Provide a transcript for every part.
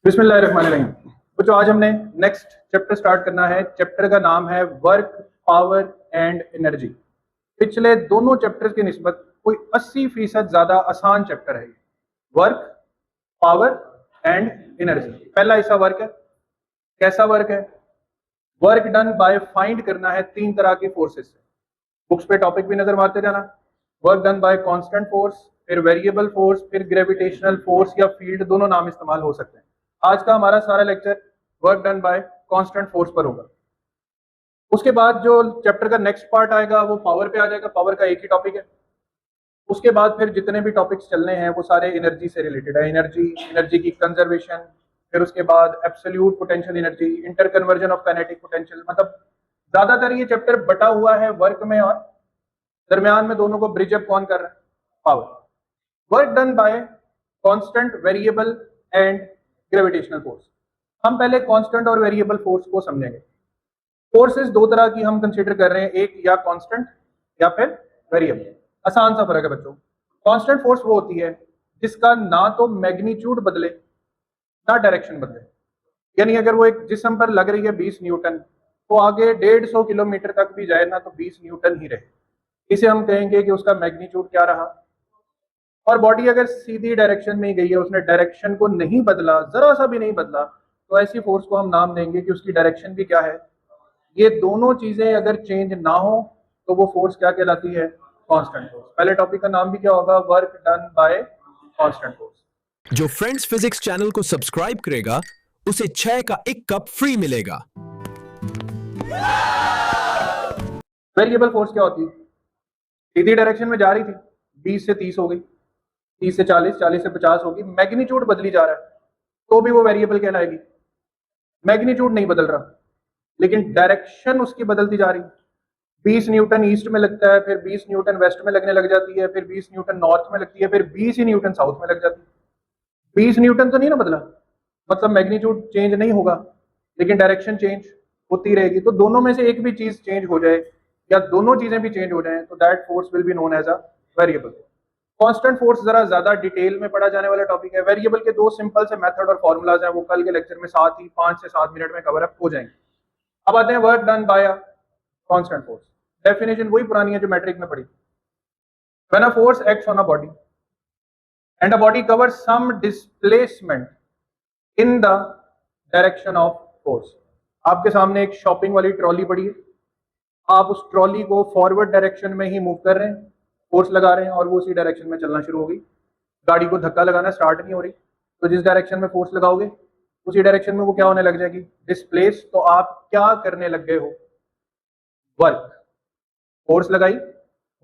बिस्मिल्लाहिर्रहमानिर्रहीम। तो आज हमने नेक्स्ट चैप्टर स्टार्ट करना है। चैप्टर का नाम है वर्क, पावर एंड एनर्जी। पिछले दोनों चैप्टर्स की निस्बत कोई 80% ज्यादा आसान चैप्टर है। Work, power and energy. पहला हिस्सा वर्क है। कैसा वर्क है? वर्क डन बाय फाइंड करना है तीन तरह की फोर्सेस से। बुक्स पे टॉपिक भी नजर मारते जाना। Work done by constant force, फिर वेरिएबल फोर्स, फिर ग्रेविटेशनल फोर्स या फील्ड, दोनों नाम इस्तेमाल हो सकते हैं। आज का हमारा सारा lecture work done by constant force पर होगा। उसके बाद जो चैप्टर का नेक्स्ट पार्ट आएगा वो पावर पे आ जाएगा। पावर का एक ही टॉपिक है। उसके बाद फिर जितने भी टॉपिक्स चलने हैं वो सारे एनर्जी से रिलेटेड है। एनर्जी, एनर्जी की कंजर्वेशन, फिर उसके बाद absolute potential energy, inter conversion of kinetic potential. मतलब ज्यादातर ये चैप्टर बटा हुआ है वर्क में, और दरमियान में दोनों को ब्रिज अप कौन कर रहा है? Power. Work done by constant, variable and gravitational force. हम पहले कांस्टेंट और वेरिएबल फोर्स को समझेंगे। फोर्सेस दो तरह की हम कंसीडर कर रहे हैं, एक या कांस्टेंट या फिर वेरिएबल। आसान सा फर्क है बच्चों। कांस्टेंट फोर्स वो होती है जिसका ना तो मैग्नीट्यूड बदले ना डायरेक्शन बदले। यानी अगर वो एक जिस्म पर लग रही है 20 न्यूटन, तो आगे 150 किलोमीटर तक भी जाए ना तो 20 न्यूटन ही रहे। इसे हम कहेंगे कि उसका मैग्नीट्यूड क्या रहा। और बॉडी अगर सीधी डायरेक्शन में ही गई है, उसने डायरेक्शन को नहीं बदला, जरा सा भी नहीं बदला, तो ऐसी फोर्स को हम नाम देंगे कि उसकी डायरेक्शन भी क्या है। ये दोनों चीजें अगर चेंज ना हो तो वो फोर्स क्या कहलाती है? Constant force. पहले टॉपिक का नाम भी क्या होगा? Work done by constant force. जो फ्रेंड्स फिजिक्स चैनल को सब्सक्राइब करेगा उसे 6 का 1 कप फ्री मिलेगा। वेरिएबल फोर्स क्या होती है? सीधी डायरेक्शन में जा रही थी, 20 से 30 हो गई, 30 से 40, 40 से 50 होगी, मैग्नीट्यूड बदली जा रहा है, तो भी वो वेरिएबल कहलाएगी। मैग्नीट्यूड नहीं बदल रहा लेकिन डायरेक्शन उसकी बदलती जा रही। 20 न्यूटन ईस्ट में लगता है, फिर 20 न्यूटन वेस्ट में लगने लग जाती है, फिर 20 न्यूटन नॉर्थ में लगती है, फिर 20 ही न्यूटन साउथ में लग जाती है। 20 न्यूटन तो नहीं ना बदला, मतलब मैग्नीट्यूड चेंज नहीं होगा लेकिन डायरेक्शन चेंज होती रहेगी। तो दोनों में से एक भी चीज चेंज हो जाए या दोनों चीजें भी चेंज हो जाए तो that force will be known as a variable. Constant force जरा ज्यादा डिटेल में पढ़ा जाने वाला टॉपिक है। वेरिएबल के दो सिंपल से मेथड और फॉर्मूलाज हैं, वो कल के लेक्चर में 5 से 7 मिनट में कवर अप हो जाएंगे। अब आते हैं work done by a constant force. Definition वही पुरानी है जो मैट्रिक में पढ़ी। When a force acts on a body and a body covers some displacement in the direction of force। आपके सामने एक शॉपिंग वाली ट्रॉली पड़ी है, आप उस ट्रॉली को फॉरवर्ड डायरेक्शन में ही मूव कर रहे हैं, फोर्स लगा रहे हैं और वो उसी डायरेक्शन में चलना शुरू हो गई। गाड़ी को धक्का लगाना स्टार्ट नहीं हो रही, तो जिस डायरेक्शन में फोर्स लगाओगे उसी डायरेक्शन में वो क्या होने लग जाएगी? डिस्प्लेस। तो आप क्या करने लग गए हो? वर्क। फोर्स लगाई,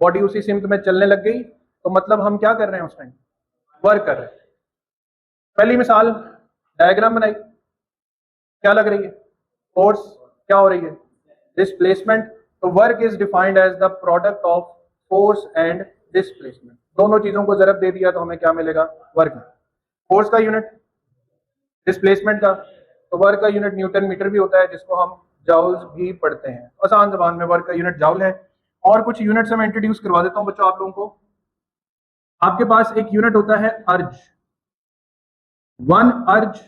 बॉडी उसी सिमत में चलने लग गई, तो मतलब हम क्या कर रहे हैं उस टाइम? वर्क कर रहे हैं। पहली मिसाल, डायग्राम बनाई, क्या लग रही है? फोर्स। क्या हो रही है? डिस्प्लेसमेंट। तो work is defined as the product of force and displacement. दोनों चीजों को जरब दे दिया तो हमें क्या मिलेगा? वर्क। फोर्स का यूनिट, डिस्प्लेसमेंट का, तो वर्क का यूनिट न्यूटन मीटर भी होता है, जिसको हम जाउल्स भी पढ़ते हैं। आसान जबान में वर्क का यूनिट जाउल है। और कुछ यूनिट्स मैं इंट्रोड्यूस करवा देता हूं बच्चों आप लोगों को। आपके पास एक यूनिट होता है अर्ज। 1 अर्ज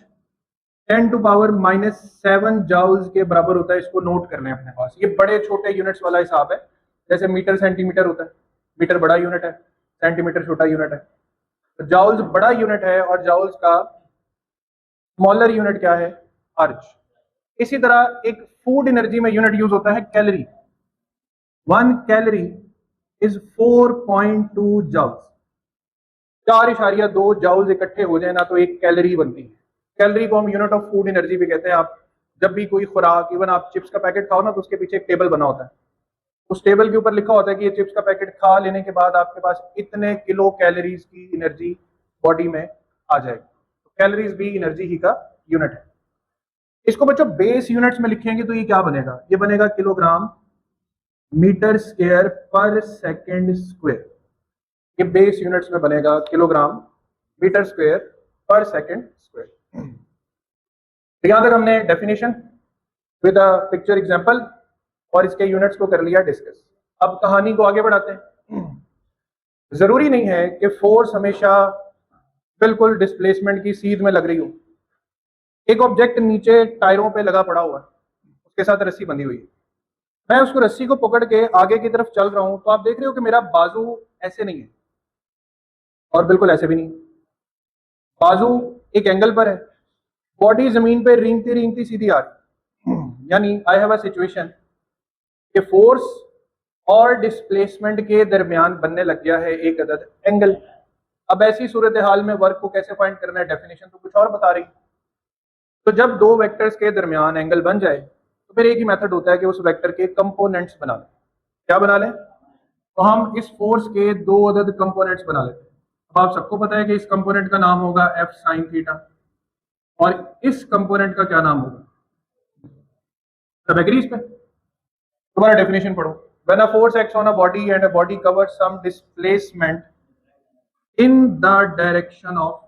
10 टू पावर -7 जाउल्स के बराबर होता है। इसको नोट करना है अपने पास। ये बड़े छोटे यूनिट्स वाला हिसाब है, जैसे मीटर सेंटीमीटर होता है। मीटर बड़ा यूनिट है, सेंटीमीटर छोटा यूनिट है। तो जाउल्स बड़ा यूनिट है और जाउल्स का स्मॉलर यूनिट क्या है? अर्ज। इसी तरह एक फूड एनर्जी में यूनिट यूज होता है calorie. 1 calorie is 4.2 joules. 4.2 joules इकट्ठे हो जाए ना तो एक कैलोरी बनती है। कैलोरी को हम यूनिट ऑफ फूड एनर्जी भी कहते हैं। आप जब भी कोई खुराक, इवन आप चिप्स का पैकेट खाओ ना, तो उसके पीछे एक टेबल बना होता है। उस टेबल के ऊपर लिखा होता है कि ये चिप्स का पैकेट खा लेने के बाद आपके पास इतने किलो कैलोरीज की एनर्जी बॉडी में आ जाएगी। तो कैलोरीज भी एनर्जी ही का यूनिट है। इसको बच्चों बेस यूनिट्स में लिखेंगे तो ये क्या बनेगा? ये बनेगा किलोग्राम मीटर स्क्वायर पर सेकेंड स्क्वायर। ये बेस यूनिट्स में बनेगा किलोग्राम मीटर स्क्वायर पर सेकेंड स्क्वायर। तो यहां तक हमने definition with a picture example और इसके यूनिट्स को कर लिया डिस्कस। अब कहानी को आगे बढ़ाते हैं। जरूरी नहीं है कि फोर्स हमेशा बिल्कुल डिस्प्लेसमेंट की सीध में लग रही हो। एक ऑब्जेक्ट नीचे टायरों पे लगा पड़ा हुआ है, उसके साथ रस्सी बंधी हुई है, मैं उसको रस्सी को पकड़ के आगे की तरफ चल रहा हूं, तो आप देख रहे हो कि मेरा बाजू ऐसे नहीं है और बिल्कुल ऐसे भी नहीं, बाजू एक एंगल पर है, बॉडी जमीन पे रेंगती रेंगती सीधी आ रही, यानी आई हैव अ सिचुएशन कि फोर्स और डिस्प्लेसमेंट के दरमियान बनने लग गया है एक अदद एंगल। अब ऐसी सूरत हाल में वर्क को कैसे फाइंड करना है, डेफिनेशन तो कुछ और बता रही। तो जब दो वेक्टर्स के दरमियान एंगल बन जाए तो फिर एक ही मेथड होता है कि उस वेक्टर के कंपोनेंट्स बना लें। क्या बना लें? तो हम इस फोर्स के दो अदद कंपोनेंट्स बना लेते हैं। अब आप सबको पता है कि इस कंपोनेंट का नाम होगा एफ साइन थीटा, और इस कंपोनेंट का क्या नाम होगा? सब एग्री इस पे? तुम्हारा डेफिनेशन पढ़ो। When a force acts on a body and a body covers some displacement in the direction of,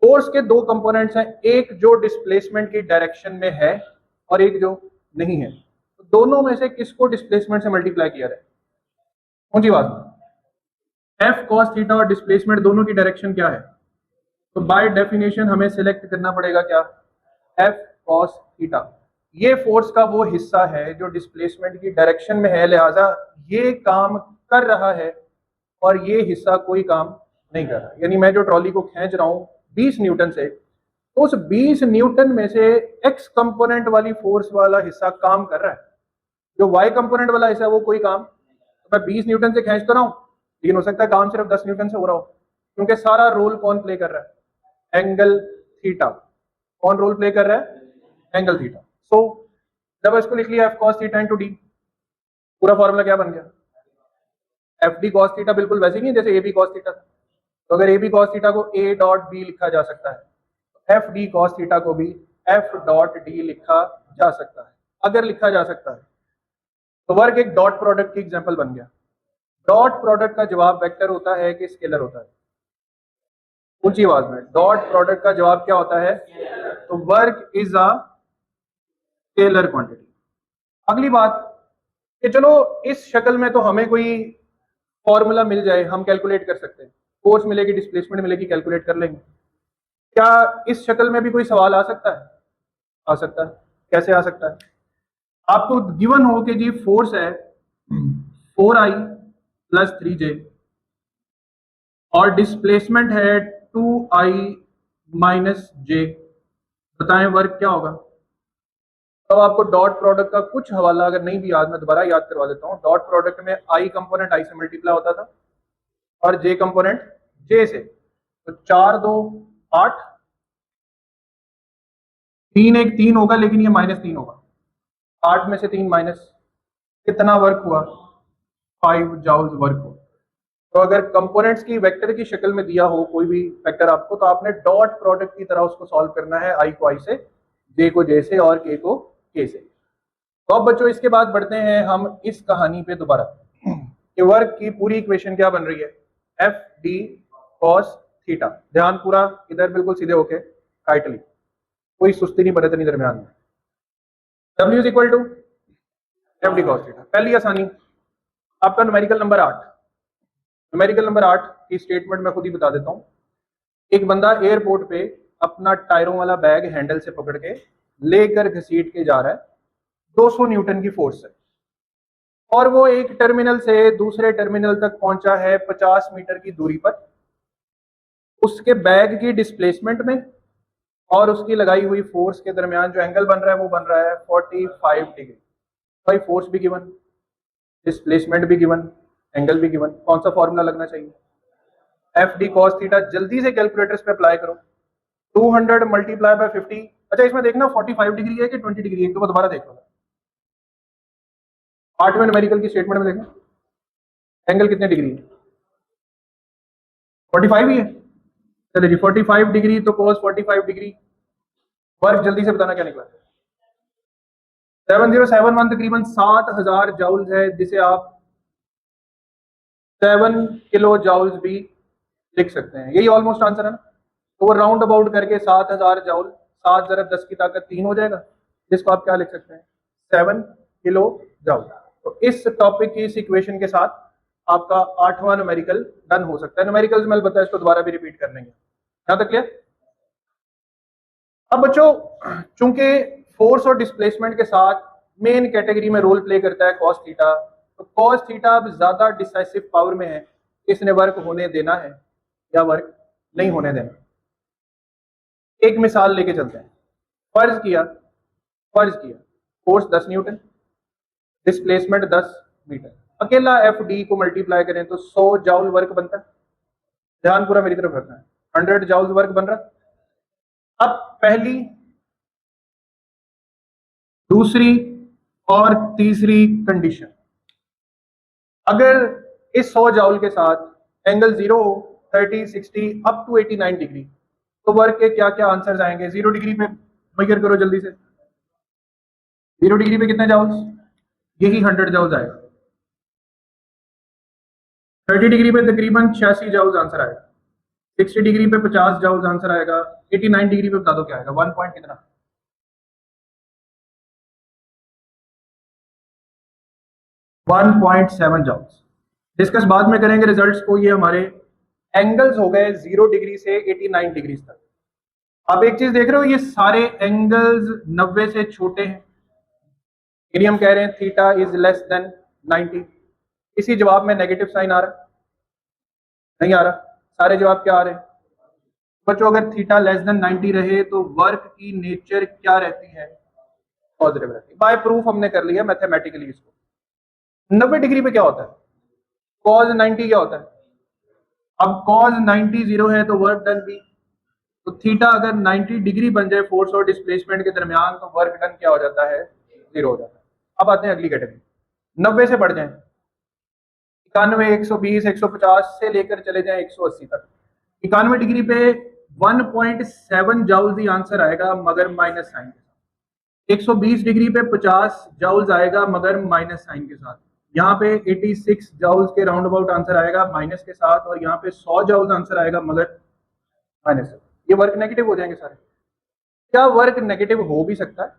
force के दो कंपोनेंट्स हैं, एक जो डिस्प्लेसमेंट की डायरेक्शन में है और एक जो नहीं है, तो दोनों में से किसको डिस्प्लेसमेंट से मल्टीप्लाई किया जाए? ऊंची बात, एफ कॉस थीटा और डिस्प्लेसमेंट दोनों की डायरेक्शन क्या है? तो बाय डेफिनेशन हमें सिलेक्ट करना पड़ेगा क्या? F cos theta. ये फोर्स का वो हिस्सा है जो डिस्प्लेसमेंट की डायरेक्शन में है, लिहाजा ये काम कर रहा है और ये हिस्सा कोई काम नहीं कर रहा। यानी मैं जो ट्रॉली को खींच रहा हूं 20 न्यूटन से, तो उस 20 न्यूटन में से एक्स कंपोनेंट वाली फोर्स वाला हिस्सा काम कर रहा है, जो वाई कंपोनेंट वाला हिस्सा है वो कोई काम, तो मैं 20 न्यूटन से खींच तो रहा हूं, लेकिन हो सकता है काम सिर्फ 10 न्यूटन से हो रहा हो, क्योंकि सारा रोल कौन प्ले कर रहा है? Angle theta. कौन रोल प्ले कर रहा है? Angle theta. सो जब इसको लिख लिया F cos theta into D, पूरा फॉर्मूला क्या बन गया? एफ डी कॉस थीटा बिल्कुल वैसे ही नहीं जैसे ए बी कॉस थीटा। तो अगर ए बी कॉस थीटा को ए डॉट बी लिखा जा सकता है, तो एफ डी कॉस थीटा को भी एफ डॉट डी लिखा जा सकता है। अगर लिखा जा सकता है तो वर्क एक डॉट प्रोडक्ट की एग्जांपल बन गया। डॉट प्रोडक्ट का जवाब वेक्टर होता है कि स्केलर होता है? ऊंची आवाज में, डॉट प्रोडक्ट का जवाब क्या होता है? तो work is a scalar quantity. अगली बात कि चलो इस शक्ल में तो हमें कोई फॉर्मूला मिल जाए, हम कैलकुलेट कर सकते हैं, फोर्स मिलेगी, डिस्प्लेसमेंट मिलेगी, कैलकुलेट कर लेंगे। क्या इस शक्ल में भी कोई सवाल आ सकता है? आ सकता है। कैसे आ सकता है? आपको गिवन हो कि जी फोर्स है 4i प्लस 3j और डिस्प्लेसमेंट है 2i माइनस जे, बताएं वर्क क्या होगा? तब आपको डॉट प्रोडक्ट का कुछ हवाला अगर नहीं भी याद, मैं दोबारा याद करवा देता हूं। डॉट प्रोडक्ट में आई कंपोनेंट आई से मल्टीप्लाई होता था और जे कंपोनेंट जे से, तो 4 2 8, 3 1 3 होगा, लेकिन ये -3 होगा, 8 में से 3 माइनस, कितना वर्क हुआ? 5 जाउल्स वर्क हुआ। तो अगर कंपोनेंट्स की वेक्टर की शक्ल में दिया हो कोई भी वेक्टर आपको, तो आपने डॉट प्रोडक्ट की तरह उसको सॉल्व करना है, आई को आई से, जे को जे से और के को के से। तो अब बच्चों इसके बाद बढ़ते हैं हम इस कहानी पे दोबारा कि वर्क की पूरी इक्वेशन क्या बन रही है? F D cos theta. ध्यान पूरा इधर बिल्कुल सीधे होके टाइटली, कोई सुस्ती नहीं बरतनी दरमियान में। W is equal to F D cos theta. पहली आसानी, आपका न्यूमेरिकल नंबर 8। न्यूमेरिकल नंबर 8 की स्टेटमेंट मैं खुद ही बता देता हूं। एक बंदा एयरपोर्ट पे अपना टायरों वाला बैग हैंडल से पकड़ के लेकर घसीट के जा रहा है 200 न्यूटन की फोर्स से, और वो एक टर्मिनल से दूसरे टर्मिनल तक पहुंचा है 50 मीटर की दूरी पर। उसके बैग की डिस्प्लेसमेंट में और उसकी लगाई हुई फोर्स के दरमियान जो एंगल बन रहा है वो बन रहा है 45 डिग्री। भाई फोर्स भी गिवन, डिस्प्लेसमेंट भी गिवन, एंगल भी गिवन, कौन सा फॉर्मूला लगना चाहिए? F D cos theta. जल्दी से कैलकुलेटर्स पे अप्लाई करो। 200 मल्टीप्लाई बाय 50। अच्छा इसमें देखना 45 डिग्री है कि 20 डिग्री है, एक तो दोबारा देख लो। 8वें न्यूमेरिकल की स्टेटमेंट में देखना एंगल कितने डिग्री है? 45 ही है। चलिए जी 45 डिग्री, तो cos 45 डिग्री। वर्क जल्दी से बताना क्या निकला? 7071 तकरीबन 7000 जाउल्स है, जिसे आप 7 किलो जाउल्स भी लिख सकते हैं। यही ऑलमोस्ट आंसर है ना? तो वो राउंड अबाउट करके 7000 जाउल, 7 × 10 की ताकत 3 हो जाएगा, जिसको आप क्या लिख सकते हैं? 7 किलो जाउल। तो इस टॉपिक की इस इक्वेशन के साथ आपका 8वां न्यूमेरिकल डन हो सकता है। न्यूमेरिकल्स में अलबत्ता इसको दोबारा भी रिपीट कर लेंगे। यहां तक क्लियर? अब बच्चों, चूंकि फोर्स और डिस्प्लेसमेंट के साथ मेन कैटेगरी में रोल प्ले करता है कॉस थीटा, तो कॉस थीटा अब ज्यादा डिसाइसिव पावर में है, इसने वर्क होने देना है या वर्क नहीं होने देना। एक मिसाल लेके चलते हैं। फर्ज किया फोर्स 10 न्यूटन, डिस्प्लेसमेंट 10 मीटर, अकेला एफ डी को मल्टीप्लाई करें तो 100 जाउल वर्क बनता है। ध्यान पूरा मेरी तरफ रखना है, 100 जाउल वर्क बन रहा है। अब पहली, दूसरी और तीसरी कंडीशन, अगर इस 100 जाउल के साथ एंगल 0 हो, 30, 60 अप टू 89 डिग्री, तो वर्क के क्या क्या आंसर्स आएंगे? 0 डिग्री पे मेजर करो जल्दी से। 0 डिग्री पे कितने जाउल्स? यही 100 जाउल्स आएगा। 30 डिग्री पे तकरीबन 86 जाउल्स आंसर आएगा। 60 डिग्री पे 50 जाउल्स आंसर आएगा। 89 डिग्री पे बता दो क्या आएगा? 1 पॉइंट कितना? 1.7 जाउल्स। डिस्कस बाद में करेंगे रिजल्ट्स को। ये हमारे एंगल्स हो गए 0 डिग्री से 89 डिग्री तक। अब एक चीज देख रहे हो, ये सारे एंगल्स 90 से छोटे हैं, यानी हम कह रहे हैं थीटा इज लेस देन 90। इसी जवाब में नेगेटिव साइन आ रहा? नहीं आ रहा। सारे जवाब क्या आ रहे हैं बच्चों? अगर थीटा लेस देन 90 रहे तो वर्क की नेचर क्या रहती है? पॉजिटिव रहती है। बाय प्रूफ हमने कर लिया मैथमेटिकली इसको। 90 डिग्री पे क्या होता है? कॉज 90 क्या होता है? अब कॉज 90 0 है तो वर्क डन भी, तो थीटा अगर 90 डिग्री बन जाए फोर्स और डिस्प्लेसमेंट के दरमियान, तो वर्क डन क्या हो जाता है? 0 हो जाता है। अब आते हैं अगली कैटेगरी। 90 से बढ़ जाए 91, 120, 150 से लेकर चले जाए 180 तक। 91 डिग्री पे 1.7 जाउल्स ही आंसर आएगा, मगर माइनस साइन के साथ। 120 डिग्री पे 50 जाउल्स आएगा, मगर माइनस साइन के साथ। यहाँ पे 86 जाउल्स के राउंड अबाउट आंसर आएगा माइनस के साथ, और यहाँ पे 100 जाउल्स आंसर आएगा मगर माइनस। ये वर्क नेगेटिव हो जाएंगे सारे। क्या वर्क नेगेटिव हो भी सकता है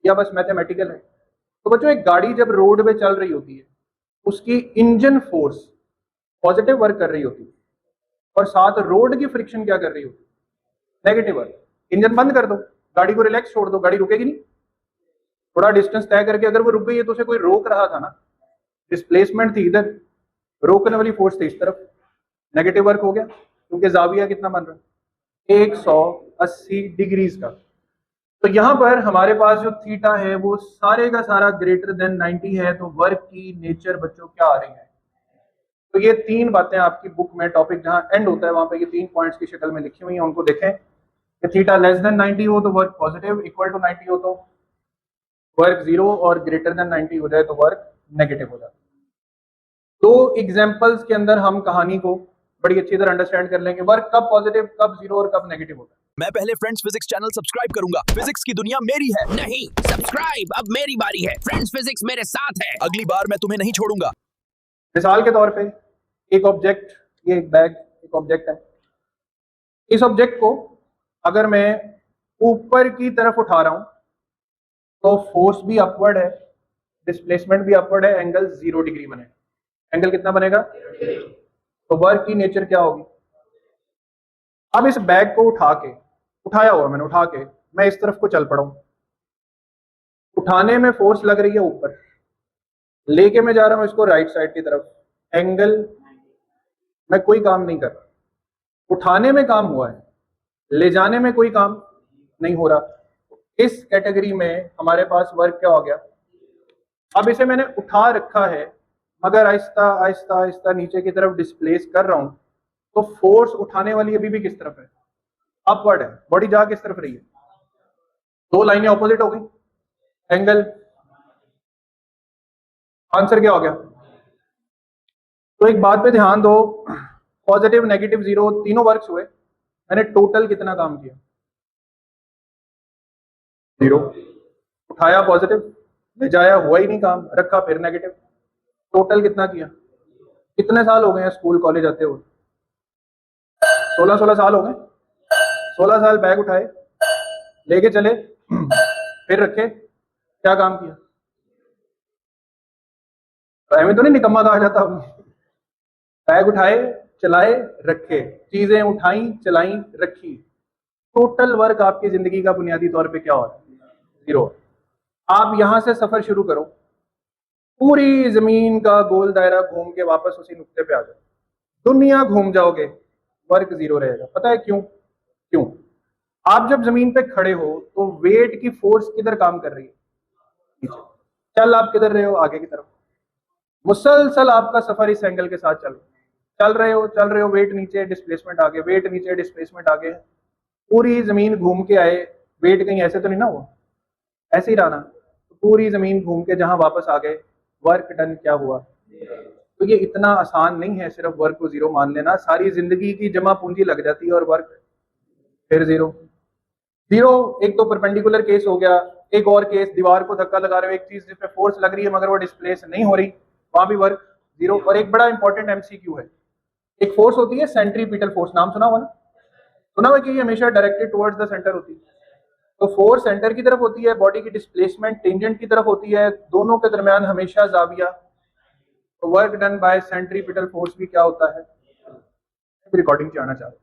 या बस मैथमेटिकल है? तो बच्चों, एक गाड़ी जब रोड पे चल रही होती है, उसकी इंजन फोर्स पॉजिटिव वर्क कर रही होती है, और साथ रोड की फ्रिक्शन क्या कर रही होती है? Negative work. इंजन बंद कर दो, गाड़ी को रिलैक्स छोड़ दो, गाड़ी रुकेगी नहीं। थोड़ा डिस्टेंस तय करके अगर वो रुक गई है तो उसे कोई रोक रहा था ना, डिस्प्लेसमेंट थी इधर, रोकने वाली फोर्स थी इस तरफ, नेगेटिव वर्क हो गया, क्योंकि जाविया कितना बन रहा है? 180 डिग्रीज का। तो यहां पर हमारे पास जो थीटा है वो सारे का सारा ग्रेटर देन 90 है, तो वर्क की नेचर बच्चों क्या आ रही है? तो ये तीन बातें आपकी बुक में, टॉपिक जहां एंड होता है वहां पे ये 3 पॉइंट्स की शक्ल में लिखी हुई हैं, उनको देखें कि थीटा लेस देन 90 हो तो वर्क पॉजिटिव, इक्वल टू 90 हो तो वर्क 0, और ग्रेटर देन 90 हो जाए तो वर्क नेगेटिव हो जाता है। दो एग्जांपल्स के अंदर हम कहानी को बड़ी अच्छी तरह अंडरस्टैंड कर लेंगे, वर्क कब पॉजिटिव, कब 0 और कब नेगेटिव होता है। मैं पहले फ्रेंड्स फिजिक्स चैनल सब्सक्राइब करूंगा। फिजिक्स की दुनिया मेरी है। नहीं, सब्सक्राइब अब मेरी बारी है। फ्रेंड्स फिजिक्स मेरे साथ है। अगली बार मैं तुम्हें नहीं छोड़ूंगा। मिसाल के तौर पे एक ऑब्जेक्ट, ये एक बैग एक ऑब्जेक्ट है। इस ऑब्जेक्ट को अगर मैं ऊपर की तरफ उठा रहा हूं तो फोर्स भी अपवर्ड है, डिस्प्लेसमेंट भी अपवर्ड है, एंगल 0 डिग्री बनेगा। एंगल कितना बनेगा? तो वर्क की नेचर क्या होगी? अब इस बैग को उठाया हुआ मैंने, उठा के मैं इस तरफ को चल पड़ा हूं। उठाने में फोर्स लग रही है ऊपर, लेके मैं जा रहा हूं इसको राइट साइड की तरफ, एंगल में कोई काम नहीं कर रहा। उठाने में काम हुआ है, ले जाने में कोई काम नहीं हो रहा। इस कैटेगरी में हमारे पास वर्क क्या हो गया? अब इसे मैंने उठा रखा है, मगर आहिस्ता आहिस्ता आहिस्ता नीचे की तरफ डिस्प्लेस कर रहा हूं, तो फोर्स उठाने वाली अभी भी किस तरफ है? अपवर्ड है। बॉडी जा किस तरफ रही है? दो लाइनें ऑपोजिट हो गई, एंगल, आंसर क्या हो गया? तो एक बात पे ध्यान दो, पॉजिटिव, नेगेटिव, 0 तीनों वर्क्स हुए, मैंने टोटल कितना काम किया? 0। उठाया पॉजिटिव, ले जाया हुआ ही नहीं काम, रखा फिर नेगेटिव, टोटल कितना किया? कितने साल हो गए हैं स्कूल कॉलेज आते हुए? 16 साल हो गए। 16 साल बैग उठाए, लेके चले, फिर रखे, क्या काम किया? हमें तो नहीं निकम्मा कहा जाता। बैग उठाए, चलाए, रखे, चीजें उठाई, चलाई, रखी, टोटल वर्क आपकी जिंदगी का बुनियादी तौर पे क्या हो रहा है? 0। आप यहां से सफर शुरू करो, पूरी जमीन का गोल दायरा घूम के वापस उसी नुक्ते पे आ जाओ, दुनिया घूम जाओगे, वर्क 0 रहेगा। पता है क्यों? क्यों? आप जब जमीन पे खड़े हो तो वेट की फोर्स किधर काम कर रही है? नीचे। चल आप किधर रहे हो? आगे की तरफ। मुसलसल आपका सफर इस एंगल के साथ चल रहे हो, वेट नीचे, डिस्प्लेसमेंट आगे, वेट नीचे, डिस्प्लेसमेंट आगे, पूरी जमीन घूम के आए। वेट कहीं ऐसे तो नहीं ना हुआ, ऐसे ही रहा ना? तो पूरी जमीन घूम के जहां वापस आ गए, वर्क डन क्या हुआ? तो ये इतना आसान नहीं है सिर्फ वर्क को 0 मान लेना, सारी जिंदगी की जमा पूंजी लग जाती है और वर्क फिर 0। एक तो परपेंडिकुलर केस हो गया, एक और केस दीवार को धक्का लगा रहे हो, एक चीज जिसपे फोर्स लग रही है मगर वो डिस्प्लेस नहीं हो रही, वहां भी वर्क 0। और एक बड़ा इंपॉर्टेंट एमसीक्यू है, एक फोर्स होती है सेंट्रीपिटल फोर्स, नाम सुना हुआ ना? सुना हुआ कि ये हमेशा डायरेक्टेड टुवर्ड्स द सेंटर होती है। तो फोर्स सेंटर की तरफ होती है, बॉडी की डिस्प्लेसमेंट टेंजेंट की तरफ होती है, दोनों के दरमियान हमेशा जाविया। तो work done by centripetal force भी क्या होता है? रिकॉर्डिंग जाना चाह रहे।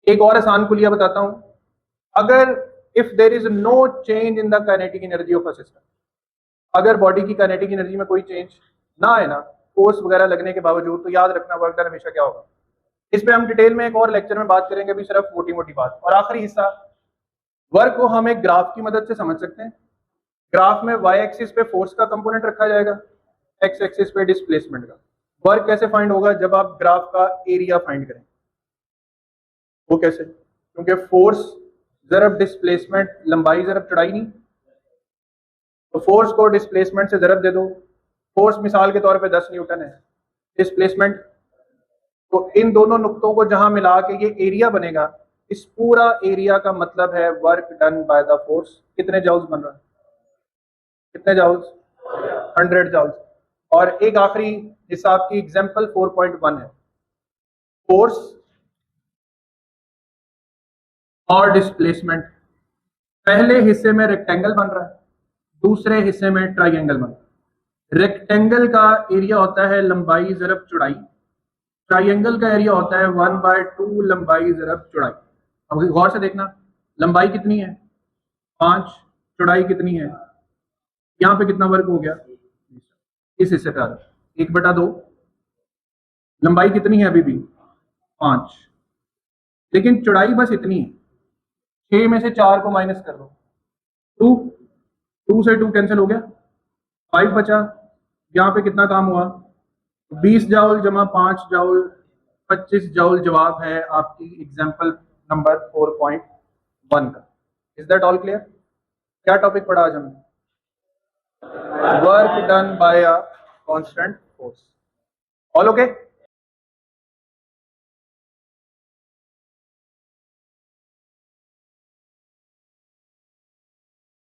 एक और आसान कुलिया बताता हूं, अगर if there is no change in the kinetic energy of a system, अगर बॉडी की काइनेटिक एनर्जी में कोई चेंज ना आए ना, फोर्स वगैरह लगने के बावजूद, तो याद रखना वर्क डन हमेशा क्या होगा। इस पे हम डिटेल में एक और लेक्चर में बात करेंगे, अभी सिर्फ मोटी मोटी बात। और आखिरी हिस्सा, वर्क को हम एक ग्राफ की मदद से समझ सकते हैं। ग्राफ में वाई एक्सिस पे फोर्स का कंपोनेंट रखा जाएगा, एक्स एक्सिस पे डिस्प्लेसमेंट का। वर्क कैसे फाइंड होगा? जब आप ग्राफ का एरिया फाइंड करें। वो कैसे? क्योंकि फोर्स जरब डिस्प्लेसमेंट, लंबाई जरब चौड़ाई नहीं, तो फोर्स को डिस्प्लेसमेंट से जरब दे दो। फोर्स मिसाल के तौर पे 10 न्यूटन है, डिस्प्लेसमेंट, तो इन दोनों नुक्तों को जहां मिला के ये एरिया बनेगा, इस पूरा एरिया का मतलब है work done by the force. कितने जाउल्स बन रहा है? कितने जाउल्स? 100 जाउल्स। और एक आखिरी हिस्सा आपकी एग्जांपल 4.1 है, फोर्स और डिस्प्लेसमेंट। पहले हिस्से में रेक्टेंगल बन रहा है, दूसरे हिस्से में ट्राइंगल बन रहा है। रेक्टेंगल का एरिया होता है लंबाई जरब चौड़ाई, ट्राइंगल का एरिया होता है 1/2 लंबाई जरब चौड़ाई। अब गौर से देखना, लंबाई कितनी है? 5, चौड़ाई कितनी है? यहाँ पे कितना वर्क हो गया? इस हिस्से पे आ रहा, 1/2। लंबाई कितनी है? अभी भी 5, लेकिन चौड़ाई बस इतनी है। 6 में से 4 को माइनस कर दो, 2, 2 से 2 कैंसिल हो गया, 5 बचा। यहाँ पे कितना काम हुआ? 20 जाउल जमा 5 जाउल, 25 जाउल जवाब है आपकी एग्जाम्पल नंबर 4.1 का। Is that all clear? क्या टॉपिक पढ़ा आज हमने? Work done by a constant force. All okay?